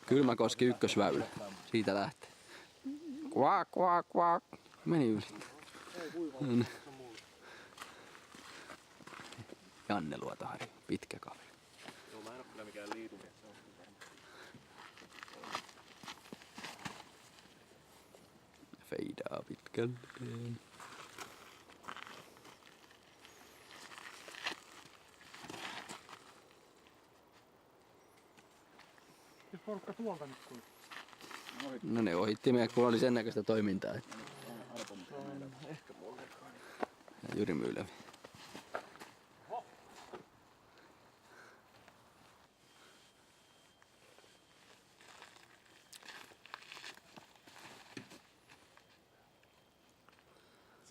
Kylmäkoski ykkösväylä. Siitä lähtee. Kvak, kvak, kvak. Meni yli. Janne Luotahari, pitkä kaveri. Joo, mä en oo kyllä mikään liitumies. Feidaa pitkälle. Jos porukka tuolta nyt tuli. No ne ohitti meidät, kun oli sen näköistä toimintaa. Ehkä mulle. Ja Jyri Myylävi.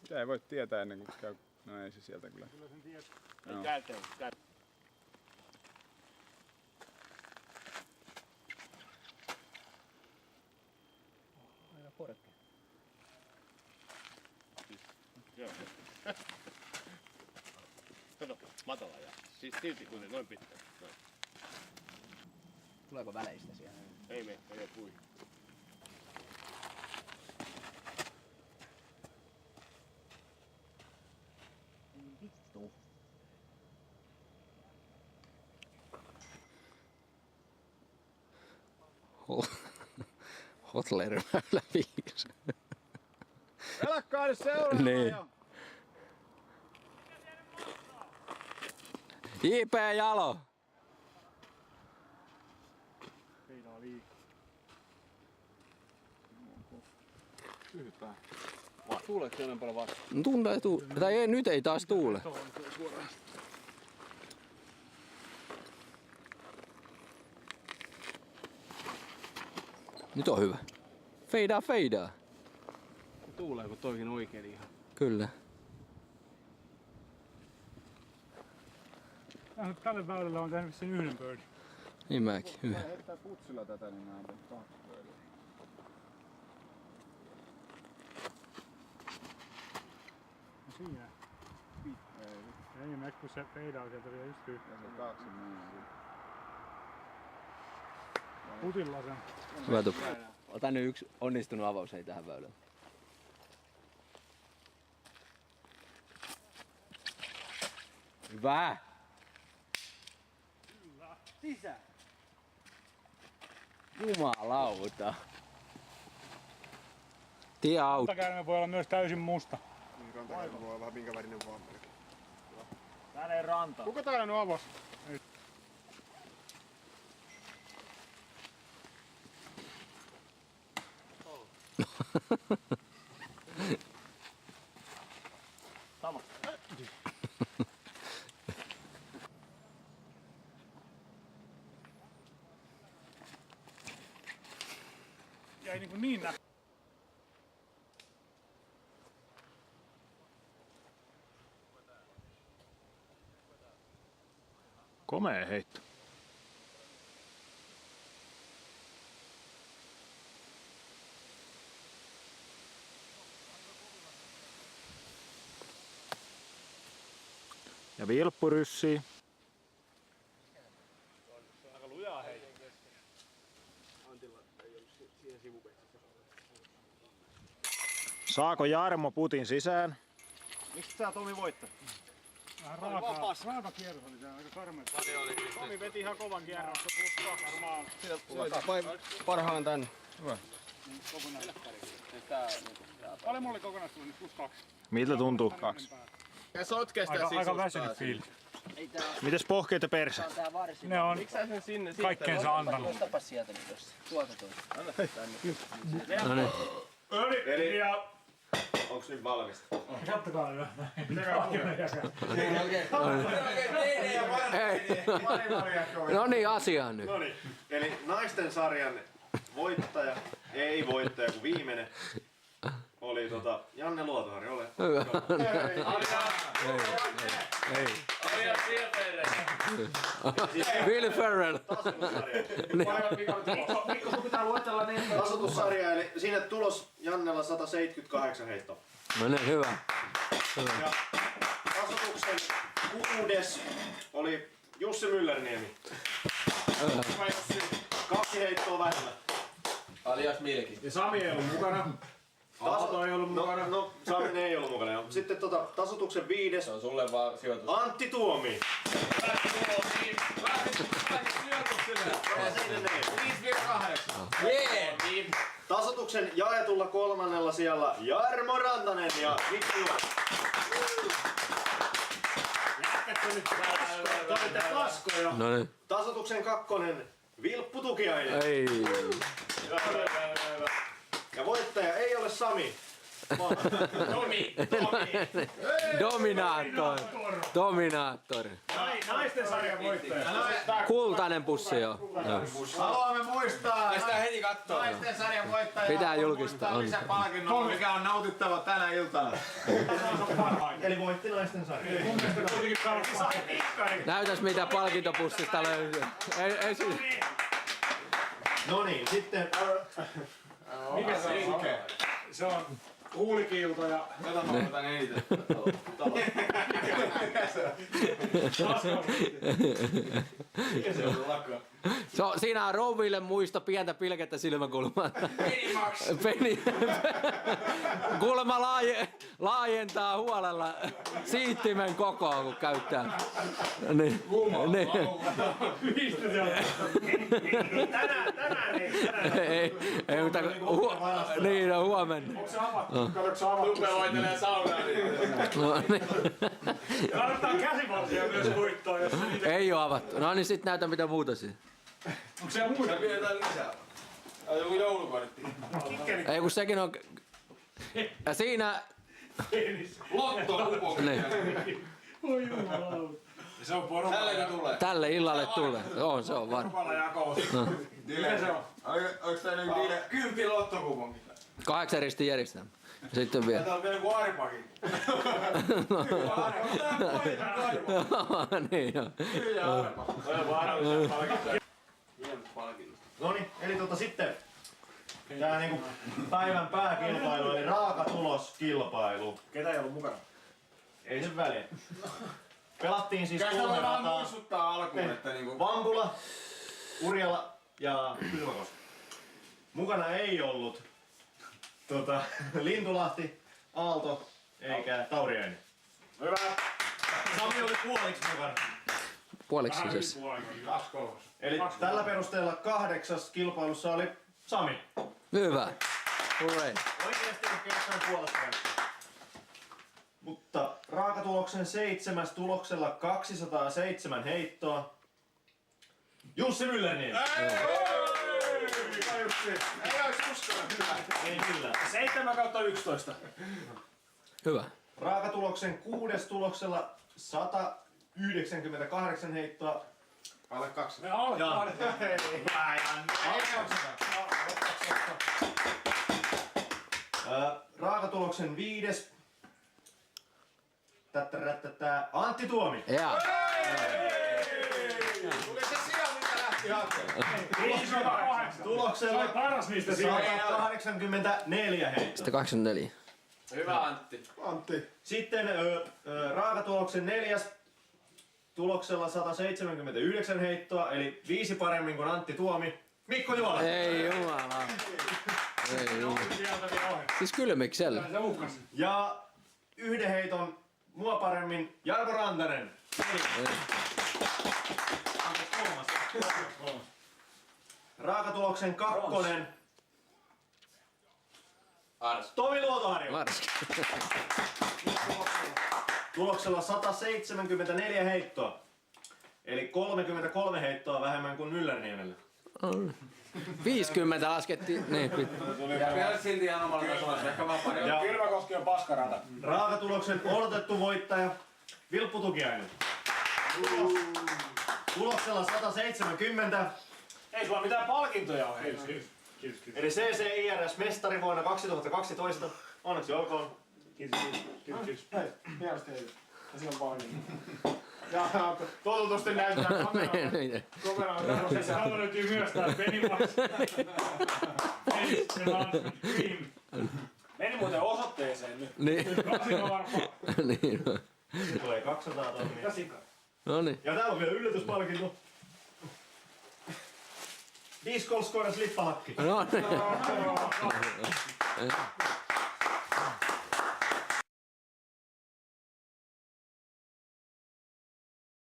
Sitä ei voi tietää ennen kuin käy. No ei se sieltä kyllä. Kyllä sen tietää. Joo. Käteen. Aina korkea. Joo. Kato, matala ja siis silti kun noin pitkä. Noin. Tuleeko väleistä siellä? Ei oo pui. Vittu. Hotler-väylä 5. Pelakkaa nyt seuraavaan Niin. J.P. Jalo. Feidaa liikaa. Pyhytään. Tuuleeko se paljon vastaan? No tai ei, nyt ei taas tuule. Nyt on hyvä. Feidaa, feidaa. Tuulee kun toikin oikein ihan. Kyllä. Tälle väylälle on tehnyt sen yhden birdin. Niin mäkin. Hyvä. Heittää putsilla tätä, niin mä teen 2 pöydää. No siinä. Ei mene, kun se feidaa sieltä vielä just yhtä. Ja se 2 mennään. Putilla sen. Hyvä tuppi. Ota nyt yksi onnistunut avaus ei tähän väylään. Hyvä! Sisään! Jumalauta. Tie out. Rantakäärme voi olla myös täysin musta. Niin rantakäärme voi olla vähän minkä värinen vaan. Tänne ranta. Kuka täällä nyt avasi? Sama. Jäi niin näin. Komea heitto. Ja vilppu ryssii. Aika lujaa heitä. Antilla ei ollut siihen sivupetsissä. Saako Jarmo putin sisään? Miksi sä Tomi voittaa? Vähän raaka kierros oli täällä aika karmea. Tomi veti ihan kovan kierros. Varmaan. Parhaan tänne. Paljon mulla oli kokonaisuus nyt +2. Miltä tuntuu? 2. Ja sotkee sitä Aika väsynyt fiilis. Mites pohkeet ja perse? Ne on Miksi sä sen sinne? kaikkeensa antanut. Ostapas sieltä nyt tossa. Tuolta toista. No niin. Eli onks nyt valmista? Kattokaa nyt. Hei. No niin, asiaan nyt. Noniin. Eli naisten sarjan voittaja, ei voittaja kun viimeinen, oli Janne Luotahari. Ole. Hyvä. Will Ferrell. Tasoitussarja, eli sinne tulos Jannella 178 heittoa. No niin, hyvä. Ja tasoituksen 6. oli Jussi Myllerniemi. 2 vähemmän. Alias Milki. Ja Sami ei ollut mukana. Aalto ei ollut mukana. No, Sami ei ollut mukana. Sitten tasoituksen 5. Se on sulle vaan sijoitus. Antti Tuomi. Jee! Tasotuksen jaetulla 3. sijalla Jarmo Rantanen ja Mikko Juola. Jätkät on nyt toitte paskoja. No niin. Tasotuksen 2. Vilppu Tukiainen. Ei. Ja voittaja ei ole Sami. Dominaattori. Naisten sarjan voittaja. Kultainen pussi joo. Haluamme muistaa Sitä heti kattoo. naisten sarjan voittajaa. Pitää julkistaa, on. Lisäpalkinnon, mikä on nautittava tänä iltana. Eli voitti naisten sarjan. Näytäs mitä palkintopussista löytyy. No niin, sitten Mikä se on? Se on huulikiilto ja Kato, mä otan eniten. mikä se on lakka? Siinä on rouville muisto pientä pilkettä silmäkulmaa. Peni. Kulma laajentaa huolella siittimen kokoa kun käyttää. Niin. mistä se on? Tänään Ei mutta niin on huomenna. Onko se avattu? Katsoks se avattu? Tupe voitelee saunaa. No, niin. Kannattaa käsivarsia myös voittaa, jos se niitä... Ei oo avattu. No niin sit näytä mitä muuta siinä. Onko siellä muita? Pidetään lisää. Joku joulukortti. Ei kun sekin on... Ja siinä... Lotto-kuponki. Niin. Oi jumalauta. Se on porukalla. Tällekö tulee? Tälle illalle tulee. Joo, se on varma. Porukalla jakoo. Mikä se on? Onks tää nyt 10 lottokuponki? 8 risti järjestelmä. Sitten vielä. Tää on vielä joku Aripakin. Niin joo. Noniin, eli sitten tää niinku päivän pääkilpailu eli raakatuloskilpailu. Ketä ei ollut mukana? Ei sen väliä. Pelattiin siis Kyllä 3 sitä vähän rataa. muistuttaa alkuun, että niinku... Vampula, Urjala ja Kylmäkoski. Mukana ei ollut Lintulahti, Aalto eikä Tauriainen. Hyvä. Sami oli puoliksi mukana. Puoliksi siis. Eli tällä perusteella 8. kilpailussa oli Sami. Hyvä. Hurray. Oikeesti kertaan puolesta. Mutta raakatuloksen 7. tuloksella 207 heittoa. Jussi Myllerniemi. Ei ois uskonut, hyvä. Ei millään. 7/11. Hyvä. Raakatuloksen 6. tuloksella 198 heittoa. Alle 2. Me aloitetaan. Raakatuloksen 5. Antti Tuomi. Ja. Tuli se sija, mitä lähti hakemaan. Tuloksella Se oli paras niistä siinä. 184 heittoa. Sitten 84. Hyvä Antti. Antti. Sitten raakatuloksen 4. tuloksella 179 heittoa, eli 5 paremmin kuin Antti Tuomi. Mikko Juola. Ei jumala. Ei jumala. Sieltä vielä ohi. Siis kylmiksellä. Se uhkas. Ja 1 heiton mua paremmin Jarmo Rantanen. Raakatuloksen 2. Ars. Tomi Luotoharju. Varski. Tuloksella 174 heittoa. Eli 33 heittoa vähemmän kuin Myllerniemellä. 50 laskettiin. Niin, Ja vielä silti ihan omalla tasolla, ehkä vaan pari. Ja Kylmäkoski on paskarata. raakatuloksen odotettu voittaja Vilppu Tukiainen. Tuloksella 170. Ei sulla mitään palkintoja ole. Kiitos. Eli CCIRS mestari vuonna 2012. Onneksi olkoon. Kiitos. Hienosti heitä. Ja siinä on palkinto. Ja totutusti näyttää kameraan. niin. Se haluaa löytyy myös tää Pennywise. Meni muuten osoitteeseen nyt. Niin. Kasino varmaan. Niin. Se tulee 200 tonnia. Ja sika. No niin. Ja täällä on vielä yllätyspalkinto. Discgolf skoras lippalakki. No niin.